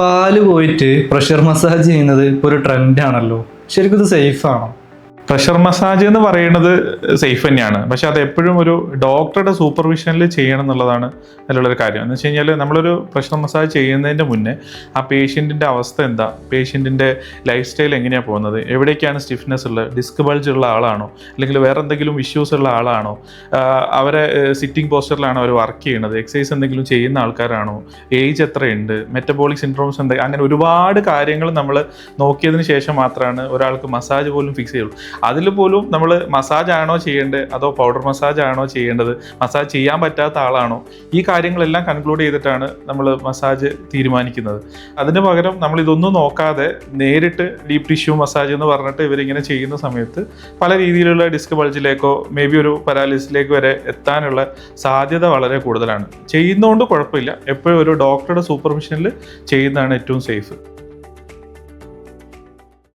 പാല് പോയിട്ട് pressure massage ചെയ്യുന്നത് ഇപ്പോൾ ഒരു ട്രെൻഡാണല്ലോ. ശരിക്കും ഇത് സേഫ് ആണോ? പ്രഷർ മസാജ് എന്ന് പറയുന്നത് സേഫ് തന്നെയാണ്. പക്ഷെ അത് എപ്പോഴും ഒരു ഡോക്ടറുടെ സൂപ്പർവിഷനിൽ ചെയ്യണം എന്നുള്ളതാണ് അതിലുള്ളൊരു കാര്യം. എന്ന് വെച്ച് കഴിഞ്ഞാൽ നമ്മളൊരു പ്രഷർ മസാജ് ചെയ്യുന്നതിൻ്റെ മുന്നേ ആ പേഷ്യൻറ്റിൻ്റെ അവസ്ഥ എന്താ, പേഷ്യൻറ്റിൻ്റെ ലൈഫ് സ്റ്റൈൽ എങ്ങനെയാണ് പോകുന്നത്, എവിടേക്കാണ് സ്റ്റിഫ്നെസ് ഉള്ളത്, ഡിസ്ക് ബൾജ് ഉള്ള ആളാണോ, അല്ലെങ്കിൽ വേറെ എന്തെങ്കിലും ഇഷ്യൂസ് ഉള്ള ആളാണോ, അവരെ സിറ്റിംഗ് പോസ്റ്ററിലാണോ അവർ വർക്ക് ചെയ്യുന്നത്, എക്സസൈസ് എന്തെങ്കിലും ചെയ്യുന്ന ആൾക്കാരാണോ, ഏജ് എത്രയുണ്ട്, മെറ്റബോളിക് സിൻഡ്രോംസ് എന്തെങ്കിലും, അങ്ങനെ ഒരുപാട് കാര്യങ്ങൾ നമ്മൾ നോക്കിയതിന് ശേഷം മാത്രമാണ് ഒരാൾക്ക് മസാജ് പോലും ഫിക്സ് ചെയ്യുള്ളൂ. അതിൽ പോലും നമ്മൾ മസാജ് ആണോ ചെയ്യേണ്ടത് അതോ പൗഡർ മസാജ് ആണോ ചെയ്യേണ്ടത്, മസാജ് ചെയ്യാൻ പറ്റാത്ത ആളാണോ, ഈ കാര്യങ്ങളെല്ലാം കൺക്ലൂഡ് ചെയ്തിട്ടാണ് നമ്മൾ മസാജ് തീരുമാനിക്കുന്നത്. അതിന് പകരം നമ്മൾ ഇതൊന്നും നോക്കാതെ നേരിട്ട് ഡീപ് ടിഷ്യൂ മസാജ് എന്ന് പറഞ്ഞിട്ട് ഇവരിങ്ങനെ ചെയ്യുന്ന സമയത്ത് പല രീതിയിലുള്ള ഡിസ്ക് ബൾജിലേക്കോ മേ ബി ഒരു പരാലിസിലേക്ക് വരെ എത്താനുള്ള സാധ്യത വളരെ കൂടുതലാണ്. ചെയ്യുന്നതുകൊണ്ട് കുഴപ്പമില്ല, എപ്പോഴും ഒരു ഡോക്ടറുടെ സൂപ്പർവിഷനിൽ ചെയ്യുന്നതാണ് ഏറ്റവും സേഫ്.